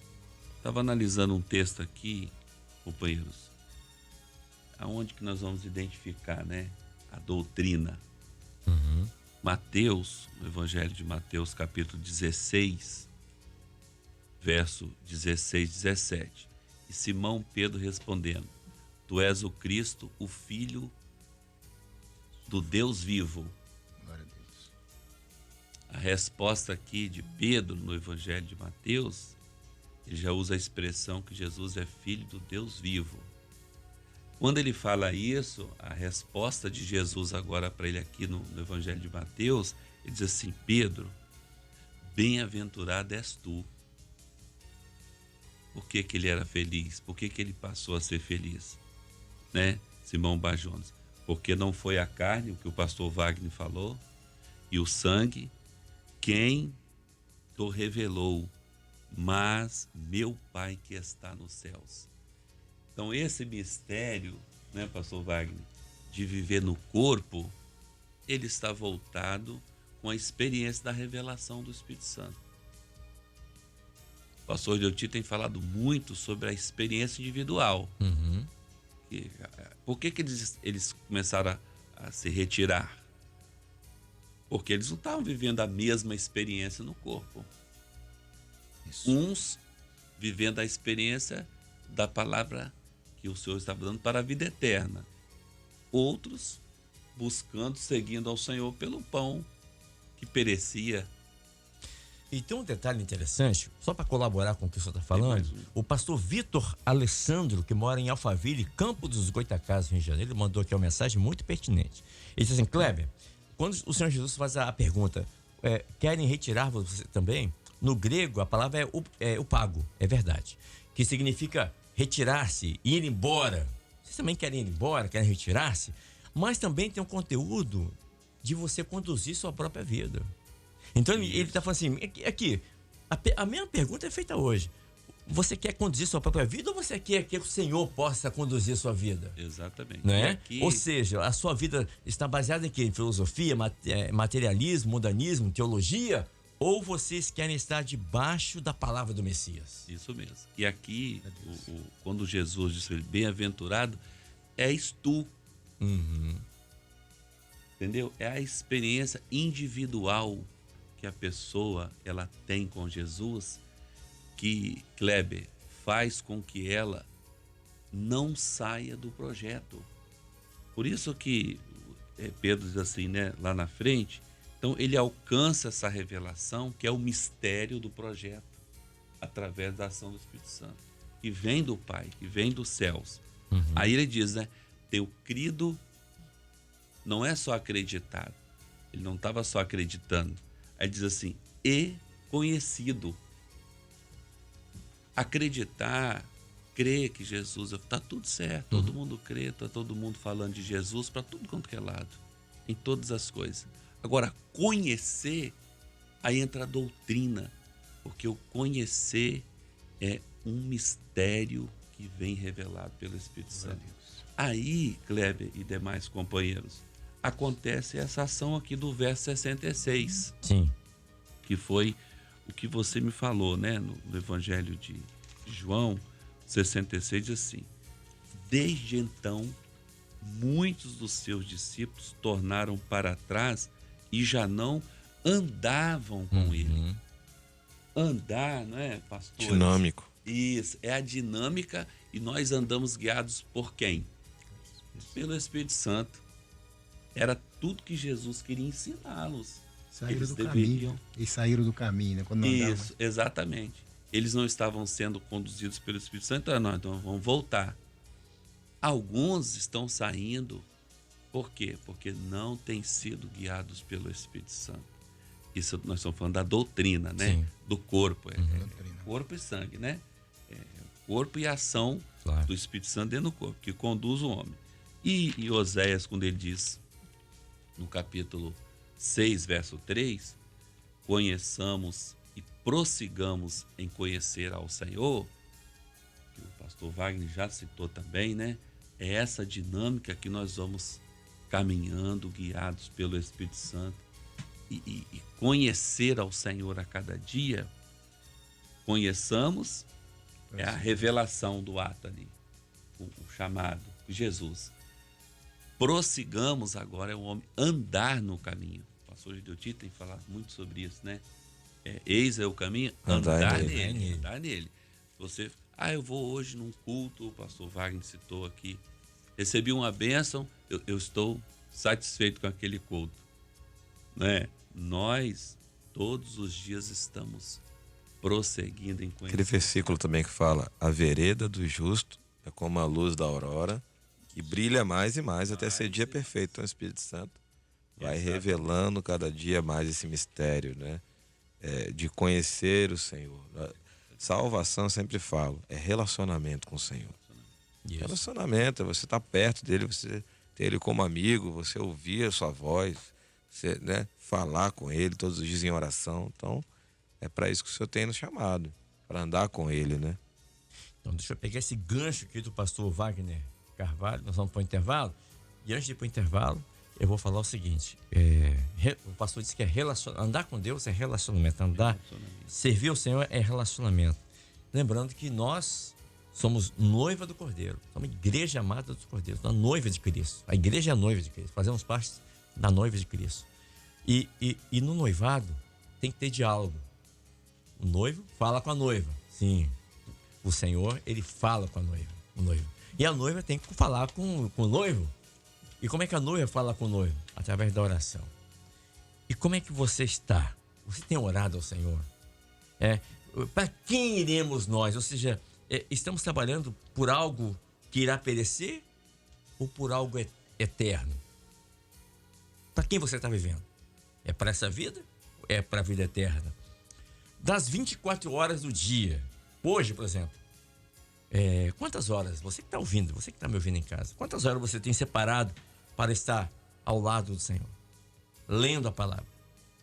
Estava analisando um texto aqui, companheiros, aonde que nós vamos identificar, né, a doutrina. Mateus, no Evangelho de Mateus, capítulo 16, verso 16, 17. E Simão Pedro respondendo, tu és o Cristo, o Filho do Deus vivo. Glória a Deus. A resposta aqui de Pedro no Evangelho de Mateus, ele já usa a expressão que Jesus é Filho do Deus vivo. Quando ele fala isso, a resposta de Jesus agora para ele aqui no Evangelho de Mateus, ele diz assim, Pedro, bem-aventurado és tu. Por que que ele era feliz? Por que que ele passou a ser feliz? Né, Simão Bar-Jonas? Porque não foi a carne, o que o pastor Wagner falou, e o sangue, quem o revelou, mas meu Pai que está nos céus. Então esse mistério, né, pastor Wagner, de viver no corpo, ele está voltado com a experiência da revelação do Espírito Santo. O pastor Delti tem falado muito sobre a experiência individual. Por que eles começaram a se retirar? Porque eles não estavam vivendo a mesma experiência no corpo. Isso. Uns vivendo a experiência da palavra que o Senhor estava dando para a vida eterna. Outros buscando, seguindo ao Senhor pelo pão que perecia. E tem um detalhe interessante, só para colaborar com o que o senhor está falando, o pastor Vitor Alessandro, que mora em Alphaville, Campo dos Goitacazes, Rio de Janeiro, ele mandou aqui uma mensagem muito pertinente. Ele disse assim, Kleber, quando o Senhor Jesus faz a pergunta, querem retirar você também? No grego, a palavra é upago, é verdade, que significa retirar-se, ir embora. Vocês também querem ir embora, querem retirar-se, mas também tem um conteúdo de você conduzir sua própria vida. Então ele está falando assim, aqui, a mesma pergunta é feita hoje. Você quer conduzir sua própria vida ou você quer que o Senhor possa conduzir sua vida? Exatamente. Né? Aqui... Ou seja, a sua vida está baseada em quê? Em filosofia, materialismo, mundanismo, teologia? ou vocês querem estar debaixo da palavra do Messias? Isso mesmo. E aqui, quando Jesus disse, bem-aventurado, és tu. Entendeu? É a experiência individual que a pessoa ela tem com Jesus, que, Kleber, faz com que ela não saia do projeto. Por isso que Pedro diz assim, né, lá na frente, então ele alcança essa revelação, que é o mistério do projeto, através da ação do Espírito Santo, que vem do Pai, que vem dos céus. Aí ele diz, né, teu crido não é só acreditado, ele não estava só acreditando, aí diz assim, e conhecido. Acreditar, crer que Jesus, está tudo certo, todo mundo crê, está todo mundo falando de Jesus para tudo quanto é lado, em todas as coisas. Agora, conhecer, aí entra a doutrina, porque o conhecer é um mistério que vem revelado pelo Espírito Santo. Aí, Kleber e demais companheiros, acontece essa ação aqui do verso 66. Sim. Que foi o que você me falou, né? No Evangelho de João 66 diz assim, desde então, muitos dos seus discípulos tornaram para trás e já não andavam com ele. Andar, não é, pastor? Dinâmico. Isso, é a dinâmica e nós andamos guiados por quem? Pelo Espírito Santo. Era tudo que Jesus queria ensiná-los. Saíram do caminho. E saíram do caminho, né? Quando não andavam. Isso, exatamente. Eles não estavam sendo conduzidos pelo Espírito Santo, então vamos voltar. Alguns estão saindo, por quê? Porque não têm sido guiados pelo Espírito Santo. Isso nós estamos falando da doutrina, né? Sim. Do corpo. Corpo e sangue, né? Corpo e ação do Espírito Santo dentro do corpo, que conduz o homem. E Oséias, quando ele diz, no capítulo 6, verso 3, conheçamos e prossigamos em conhecer ao Senhor, que o pastor Wagner já citou também, né? É essa dinâmica que nós vamos caminhando, guiados pelo Espírito Santo, e conhecer ao Senhor a cada dia. Conheçamos, é a revelação do ato ali, o chamado, Jesus. Prossigamos agora é o homem andar no caminho. O pastor Gideoti tem falado muito sobre isso, né? Eis é o caminho, andar nele. Andar nele. Você, eu vou hoje num culto, o pastor Wagner citou aqui, recebi uma bênção, eu estou satisfeito com aquele culto. Né? Nós, todos os dias, estamos prosseguindo em conhecer. Aquele versículo também que fala, a vereda do justo é como a luz da aurora, que brilha mais e mais até ser dia perfeito. Então o Espírito Santo vai revelando cada dia mais esse mistério, né? De conhecer o Senhor. Salvação, eu sempre falo, é relacionamento com o Senhor. Isso. Relacionamento, é você estar perto dele, você ter ele como amigo, você ouvir a sua voz, você, né, falar com ele todos os dias em oração. Então, é para isso que o Senhor tem nos chamado, para andar com ele, né? Então, deixa eu pegar esse gancho aqui do pastor Wagner Carvalho, nós vamos para o intervalo, e antes de ir para o intervalo, eu vou falar o seguinte, o pastor disse que andar com Deus é relacionamento, servir ao Senhor é relacionamento. Lembrando que nós somos noiva do Cordeiro, somos igreja amada do Cordeiro, a noiva de Cristo, a igreja é a noiva de Cristo, fazemos parte da noiva de Cristo. E no noivado tem que ter diálogo. O noivo fala com a noiva, sim, o Senhor, ele fala com a noiva, o noivo. E a noiva tem que falar com o noivo. E como é que a noiva fala com o noivo? Através da oração. E como é que você está? Você tem orado ao Senhor? Para quem iremos nós? Ou seja, estamos trabalhando por algo que irá perecer ou por algo eterno? Para quem você está vivendo? É para essa vida ou é para a vida eterna? Das 24 horas do dia, hoje, por exemplo, quantas horas, você que está ouvindo, você que está me ouvindo em casa, quantas horas você tem separado para estar ao lado do Senhor? Lendo a palavra,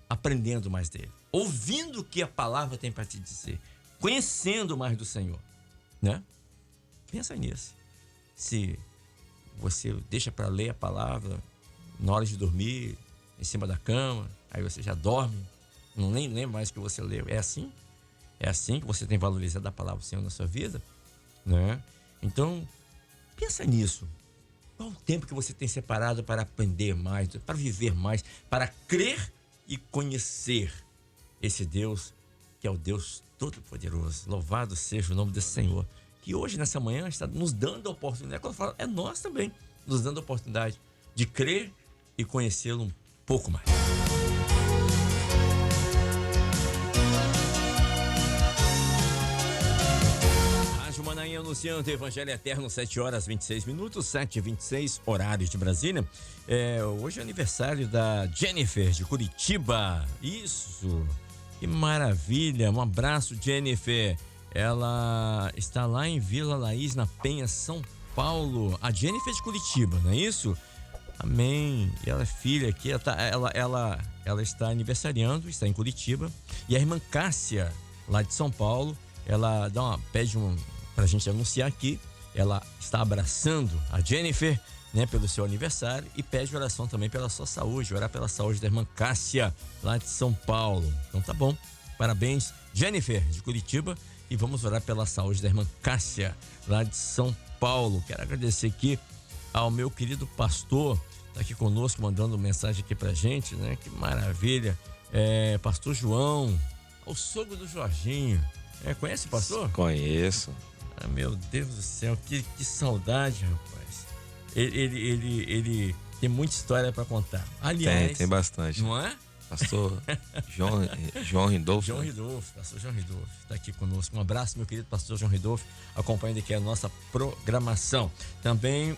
aprendendo mais dele, ouvindo o que a palavra tem para te dizer, conhecendo mais do Senhor, né? Pensa nisso. Se você deixa para ler a palavra na hora de dormir, em cima da cama, aí você já dorme, Não nem lembra mais o que você leu. É assim? É assim que você tem valorizado a palavra do Senhor na sua vida? Né? Então, pensa nisso. Qual o tempo que você tem separado para aprender mais, para viver mais, para crer e conhecer esse Deus que é o Deus Todo-Poderoso? Louvado seja o nome desse Senhor, que hoje, nessa manhã, está nos dando a oportunidade. Quando eu falo, é nós também, nos dando a oportunidade de crer e conhecê-lo um pouco mais. Manaim anunciando o Evangelho Eterno, 7h26, 7h26, horário de Brasília. Hoje é aniversário da Jennifer, de Curitiba. Isso, que maravilha. Um abraço, Jennifer. Ela está lá em Vila Laís, na Penha, São Paulo. A Jennifer de Curitiba, não é isso? Amém. E ela é filha aqui, ela está aniversariando, está em Curitiba. E a irmã Cássia, lá de São Paulo, ela pede pra gente anunciar aqui. Ela está abraçando a Jennifer, né, pelo seu aniversário, e pede oração também pela sua saúde, orar pela saúde da irmã Cássia, lá de São Paulo. Então tá bom. Parabéns, Jennifer, de Curitiba, e vamos orar pela saúde da irmã Cássia, lá de São Paulo. Quero agradecer aqui ao meu querido pastor, tá aqui conosco, mandando mensagem aqui pra gente, né? Que maravilha. Pastor João, o sogro do Jorginho. Conhece o pastor? Conheço. Ah, meu Deus do céu, que saudade, rapaz. Ele tem muita história para contar. Aliás, tem bastante. Não é? Pastor João Rindolfo. João Rindolfo, pastor João Rindolfo, está aqui conosco. Um abraço, meu querido pastor João Rindolfo, acompanhando aqui a nossa programação. Também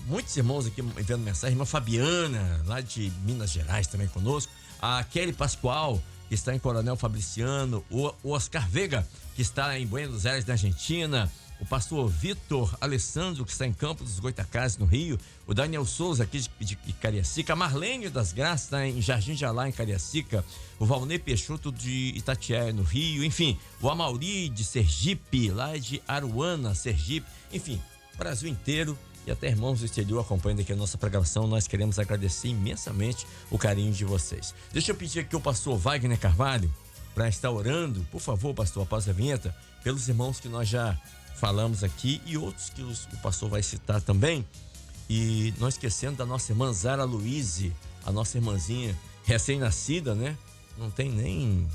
muitos irmãos aqui enviando mensagem. Irmã Fabiana, lá de Minas Gerais, também conosco. A Kelly Pascoal, que está em Coronel Fabriciano. O Oscar Vega, que está em Buenos Aires, na Argentina. O pastor Vitor Alessandro, que está em Campos dos Goitacazes, no Rio. O Daniel Souza, aqui de Cariacica. A Marlene das Graças, está em Jardim de Alá, em Cariacica. O Valnei Peixoto, de Itatiaia, no Rio. Enfim, o Amauri, de Sergipe, lá de Aruana, Sergipe. Enfim, Brasil inteiro e até irmãos do exterior acompanhando aqui a nossa programação. Nós queremos agradecer imensamente o carinho de vocês. Deixa eu pedir aqui ao pastor Wagner Carvalho para estar orando, por favor, pastor, após a vinheta, pelos irmãos que nós já falamos aqui e outros que o pastor vai citar também. E não esquecendo da nossa irmã Zara Luize, a nossa irmãzinha recém-nascida, né? Não tem nem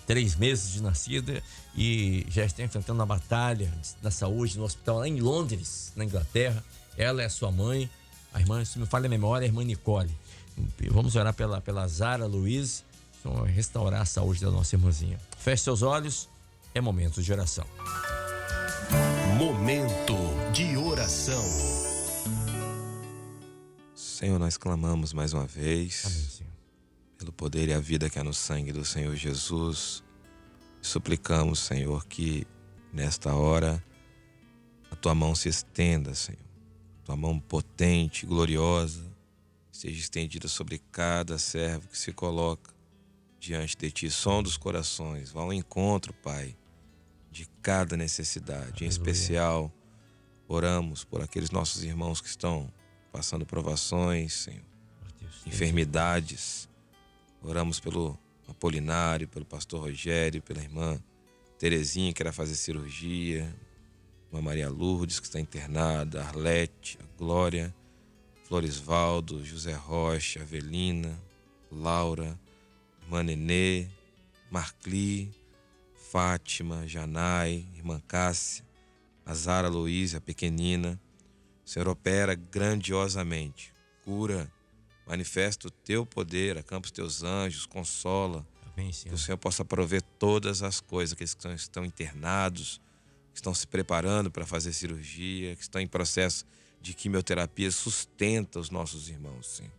3 meses de nascida e já está enfrentando uma batalha da saúde no hospital lá em Londres, na Inglaterra. Ela é a sua mãe, a irmã, se me falha a memória, a irmã Nicole. Vamos orar pela Zara Luize, restaurar a saúde da nossa irmãzinha. Feche seus olhos, é momento de oração. Momento de oração. Senhor, nós clamamos mais uma vez. Amém, Senhor. Pelo poder e a vida que há no sangue do Senhor Jesus. Suplicamos, Senhor, que nesta hora a tua mão se estenda, Senhor. Tua mão potente, gloriosa, seja estendida sobre cada servo que se coloca diante de ti. Sonda os corações, vá ao encontro, Pai, de cada necessidade. Aleluia. Em especial, oramos por aqueles nossos irmãos que estão passando provações, Senhor, enfermidades. Oramos pelo Apolinário, pelo pastor Rogério, pela irmã Terezinha, que irá fazer cirurgia, a Maria Lourdes, que está internada, a Arlete, a Glória, Floresvaldo, José Rocha, Avelina, Laura, irmã Nenê, Marcli, Fátima, Janai, irmã Cássia, a Zara Luiz, a pequenina. O Senhor opera grandiosamente, cura, manifesta o teu poder, acampa os teus anjos, consola. Amém, Senhor. Que o Senhor possa prover todas as coisas, aqueles que estão internados, que estão se preparando para fazer cirurgia, que estão em processo de quimioterapia, sustenta os nossos irmãos, Senhor.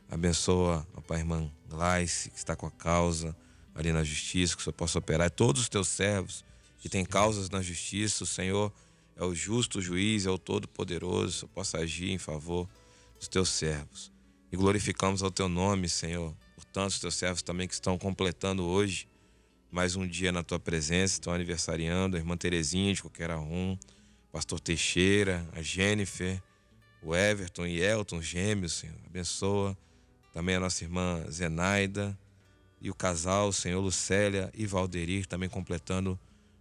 Abençoa a Pai, irmã Gleice, que está com a causa ali na justiça, que o Senhor possa operar. E todos os teus servos que têm causas na justiça, o Senhor é o justo juiz, é o todo-poderoso, o Senhor possa agir em favor dos teus servos. E glorificamos ao teu nome, Senhor, por tantos teus servos também que estão completando hoje mais um dia na tua presença, estão aniversariando, a irmã Terezinha de Coqueirahum, pastor Teixeira, a Jennifer, o Everton e Elton, gêmeos, Senhor. Abençoa também a nossa irmã Zenaida, e o casal, o Senhor Lucélia e Valderir, também completando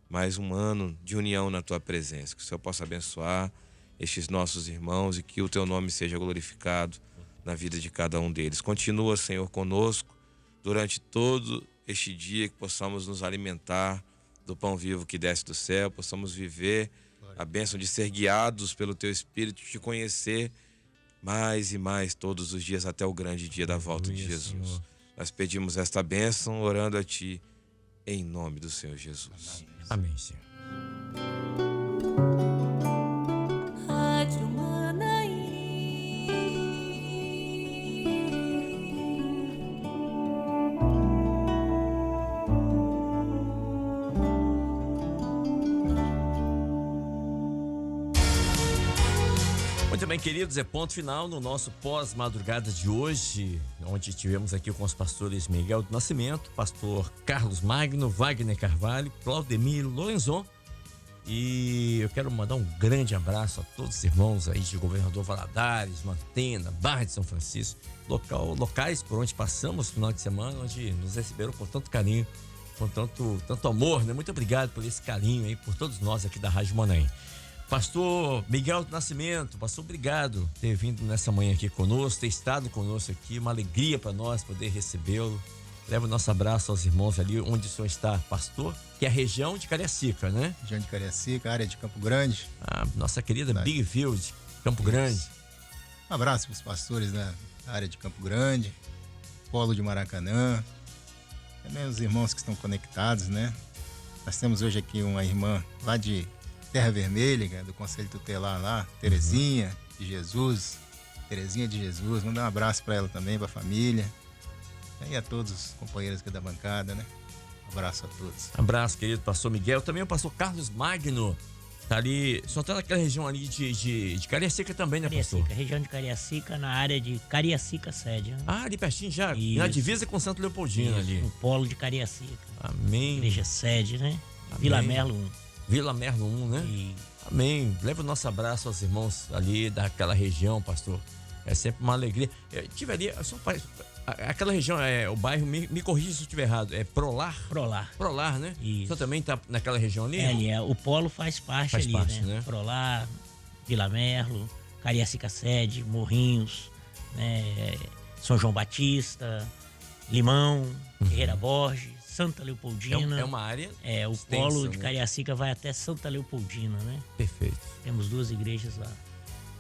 mais um ano de união na tua presença. Que o Senhor possa abençoar estes nossos irmãos e que o teu nome seja glorificado na vida de cada um deles. Continua, Senhor, conosco durante todo este dia, que possamos nos alimentar do pão vivo que desce do céu, possamos viver a bênção de ser guiados pelo teu Espírito, te conhecer mais e mais todos os dias até o grande dia da volta de Jesus. Senhor. Nós pedimos esta bênção orando a ti em nome do Senhor Jesus. Amém, Senhor. Rádio Manaim. Muito bem, queridos, é ponto final no nosso pós-madrugada de hoje, onde tivemos aqui com os pastores Miguel do Nascimento, pastor Carlos Magno, Wagner Carvalho, Claudemir Lorenzon. E eu quero mandar um grande abraço a todos os irmãos aí de Governador Valadares, Mantena, Barra de São Francisco, locais por onde passamos no final de semana, onde nos receberam com tanto carinho, com tanto amor, né? Muito obrigado por esse carinho aí, por todos nós aqui da Rádio Manaim. Pastor Miguel do Nascimento, pastor, obrigado por ter vindo nessa manhã aqui conosco, ter estado conosco aqui, uma alegria para nós poder recebê-lo. Leva o nosso abraço aos irmãos ali onde o senhor está, pastor, que é a região de Cariacica, né? Região de Cariacica, área de Campo Grande. A nossa querida Big Field, Campo Grande. Um abraço para os pastores da área de Campo Grande, Polo de Maracanã, também os irmãos que estão conectados, né? Nós temos hoje aqui uma irmã lá de Terra Vermelha, do Conselho Tutelar lá, Terezinha de Jesus, Terezinha de Jesus. Manda um abraço para ela também, para a família. E a todos os companheiros aqui da bancada, né? Um abraço a todos. Abraço, querido pastor Miguel. Também o pastor Carlos Magno. Tá ali, só tá naquela região ali de Cariacica também, né, Cariacica, pastor? região de Cariacica, na área de Cariacica sede. Né? Ah, ali pertinho já, Isso. na divisa com Santo Leopoldino ali. No polo de Cariacica. Amém. Igreja sede, né? Amém. Vila Merlo 1. Vila Merlo 1, né? E Amém. Leva o nosso abraço aos irmãos ali daquela região, pastor. É sempre uma alegria. Tive ali, só aquela região, o bairro, me corrija se eu estiver errado, é Prolar? Prolar, né? Isso. O senhor também tá naquela região ali? o polo faz parte ali, né? Prolar, Vila Merlo, Cariacica sede, Morrinhos, né? São João Batista, Limão, Ferreira Borges, Santa Leopoldina. É uma área o extensa, polo de né? Cariacica vai até Santa Leopoldina, né? Perfeito. Temos 2 igrejas lá.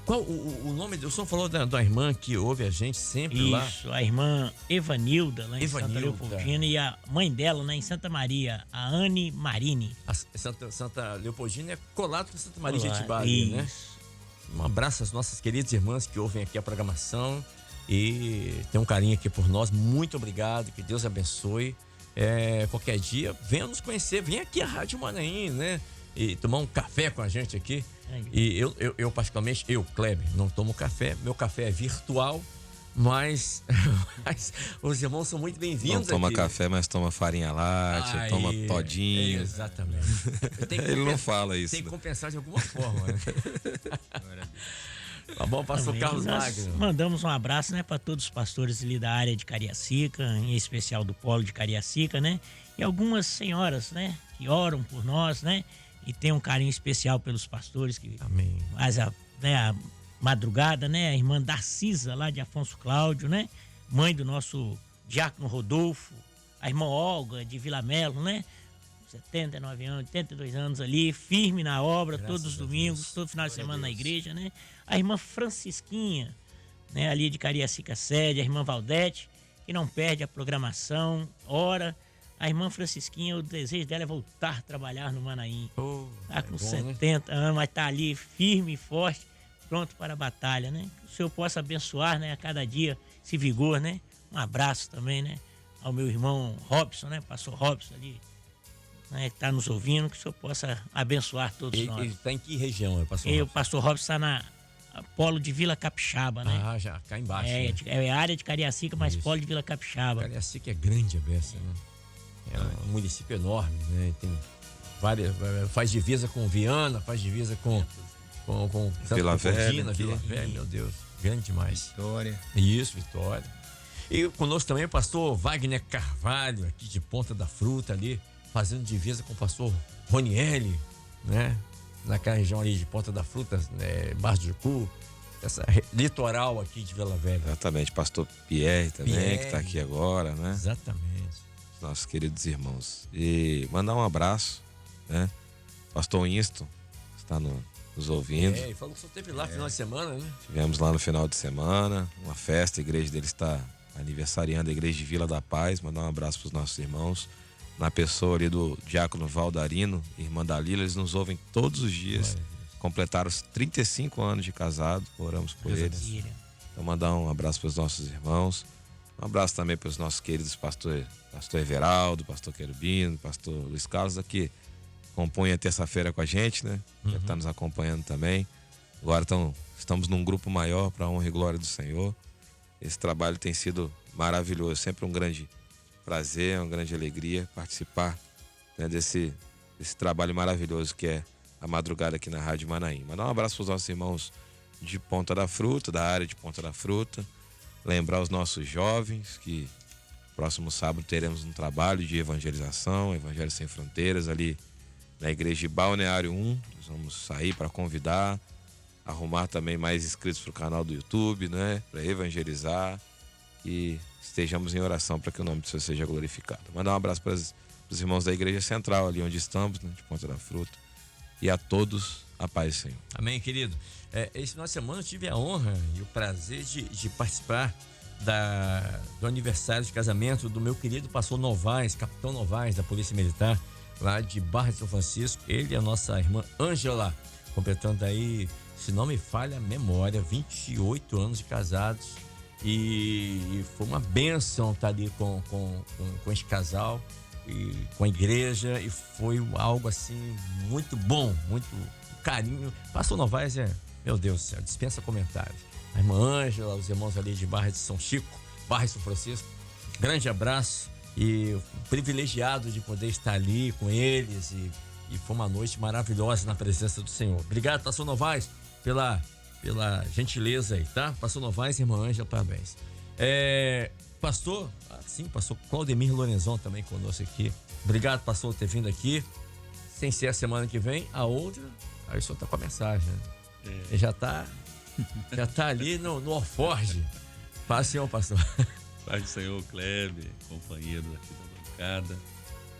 Qual o nome? O senhor falou da irmã que ouve a gente sempre lá? Isso, a irmã Evanilda, lá em Santa Evanilda. Leopoldina, e a mãe dela, né, em Santa Maria, a Anne Marini. A Santa Leopoldina é colado com Santa Maria de Olá, Jetibá, né? Um abraço às nossas queridas irmãs que ouvem aqui a programação e tem um carinho aqui por nós. Muito obrigado, que Deus abençoe. Qualquer dia, venha nos conhecer, venha aqui à Rádio Manaim, né? E tomar um café com a gente aqui. E eu particularmente, Kleber, não tomo café, meu café é virtual, mas os irmãos são muito bem-vindos. Não toma aqui. café, mas toma farinha láctea, toma todinho. Exatamente. Ele não fala isso. Tem que compensar de alguma forma, né? Tá bom, pastor Carlos Magno. Mandamos um abraço, né, para todos os pastores ali da área de Cariacica, em especial do polo de Cariacica, né? E algumas senhoras, né, que oram por nós, né? E tem um carinho especial pelos pastores que Amém. faz a madrugada, né? A irmã Darcisa, lá de Afonso Cláudio, né? Mãe do nosso diácono Rodolfo, a irmã Olga, de Vila Melo, né? 79 anos, 82 anos ali, firme na obra, Graças todos os a domingos, Deus. todo final de Glória a semana na Deus. igreja, né? A irmã Francisquinha, né? Ali de Cariacica sede, a irmã Valdete, que não perde a programação, ora. A irmã Francisquinha, o desejo dela é voltar a trabalhar no Manaim. Tá com 70 anos, mas tá ali firme e forte, pronto para a batalha, né? Que o Senhor possa abençoar, né, a cada dia esse vigor, né? Um abraço também, né, ao meu irmão Robson, né? Pastor Robson ali, né, que tá nos ouvindo, que o Senhor possa abençoar todos nós. Ele tá em que região, pastor? O pastor Robson está na polo de Vila Capixaba, né? Ah, já, cá embaixo. Né? É área de Cariacica, mas Isso. polo de Vila Capixaba. Cariacica é grande a beça, né? É um município enorme, né? Tem várias, faz divisa com Viana, faz divisa com Santa Vila Leopoldina, Velha, Vila Velha, meu Deus, grande demais. Vitória. Isso, Vitória. E conosco também o pastor Wagner Carvalho, aqui de Ponta da Fruta ali, fazendo divisa com o pastor Ronieli, né? Naquela região ali de Ponta da Fruta, né? Barra do Jucu, essa litoral aqui de Vila Velha. Exatamente, pastor Pierre também, Pierre. que está aqui agora, né? Exatamente. Nossos queridos irmãos. E mandar um abraço, né? Pastor Winston, que está nos ouvindo. E falou que só teve lá final de semana, né? Tivemos lá no final de semana uma festa, a igreja dele está aniversariando, a igreja de Vila da Paz. Mandar um abraço para os nossos irmãos. Na pessoa ali do diácono Valdarino, irmã Dalila, eles nos ouvem todos os dias. Completaram os 35 anos de casado, oramos por eles. Então mandar um abraço para os nossos irmãos. Um abraço também para os nossos queridos pastor Everaldo, pastor Querubino, pastor Luiz Carlos, aqui compõem a terça-feira com a gente, né? Deve estar nos acompanhando também. Agora estamos num grupo maior para a honra e glória do Senhor. Esse trabalho tem sido maravilhoso, sempre um grande prazer, uma grande alegria participar, né, desse trabalho maravilhoso que é a madrugada aqui na Rádio Manaim. Mandar um abraço para os nossos irmãos de Ponta da Fruta, da área de Ponta da Fruta. Lembrar os nossos jovens que próximo sábado teremos um trabalho de evangelização, Evangelho Sem Fronteiras, ali na igreja de Balneário 1. Nós vamos sair para convidar, arrumar também mais inscritos para o canal do YouTube, né? Para evangelizar e estejamos em oração para que o nome do Senhor seja glorificado. Mandar um abraço para os irmãos da Igreja Central, ali onde estamos, né? De Ponta da Fruta. E a todos, a paz do Senhor. Amém, querido. Esse final de semana eu tive a honra e o prazer de participar do aniversário de casamento do meu querido pastor Novaes, capitão Novaes, da Polícia Militar, lá de Barra de São Francisco. Ele e a nossa irmã Ângela, completando aí, se não me falha a memória, 28 anos de casados. E foi uma bênção estar ali com esse casal e com a igreja, e foi algo assim muito bom, muito carinho. Pastor Novaes meu Deus do céu, dispensa comentários. A irmã Ângela, os irmãos ali de Barra de São Chico, Barra de São Francisco, grande abraço e privilegiado de poder estar ali com eles, e foi uma noite maravilhosa na presença do Senhor. Obrigado, pastor Novaes, pela gentileza aí, tá? Pastor Novaes e irmã Ângela, parabéns. Pastor Claudemir Lorenzon também conosco aqui. Obrigado, pastor, por ter vindo aqui. Sem ser a semana que vem, a outra, aí o senhor tá com a mensagem, né? Ele já tá ali no Orforge. Paz, senhor, pastor. Paz do Senhor, Kleber, companheiro aqui da bancada.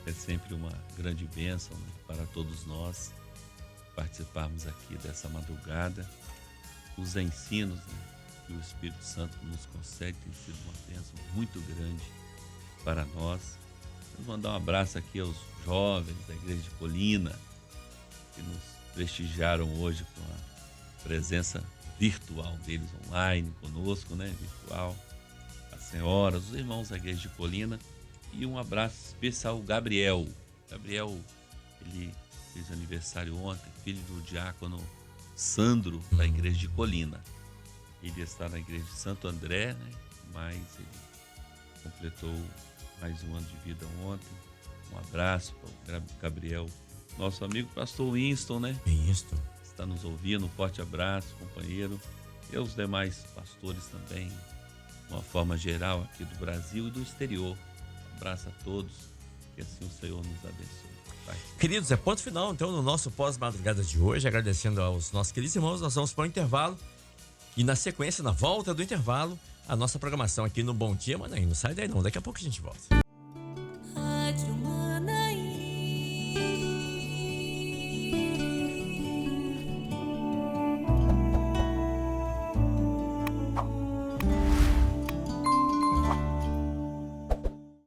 É sempre uma grande bênção, né, para todos nós participarmos aqui dessa madrugada. Os ensinos, né, que o Espírito Santo nos concede tem sido uma bênção muito grande para nós. Vamos mandar um abraço aqui aos jovens da Igreja de Colina, que nos prestigiaram hoje com a presença virtual deles online conosco, né? Virtual. As senhoras, os irmãos da Igreja de Colina. E um abraço especial ao Gabriel. Gabriel, ele fez aniversário ontem, filho do diácono Sandro, da Igreja de Colina. Ele está na Igreja de Santo André, né? Mas ele completou mais um ano de vida ontem. Um abraço para o Gabriel. Nosso amigo pastor Winston, né? Winston. Está nos ouvindo, um forte abraço, companheiro. E aos demais pastores também, de uma forma geral aqui do Brasil e do exterior. Um abraço a todos, que assim o Senhor nos abençoe. Vai. Queridos, ponto final então no nosso pós-madrugada de hoje, agradecendo aos nossos queridos irmãos. Nós vamos para o intervalo e na sequência, na volta do intervalo, a nossa programação aqui no Bom Dia Manaim. Não sai daí não, daqui a pouco a gente volta.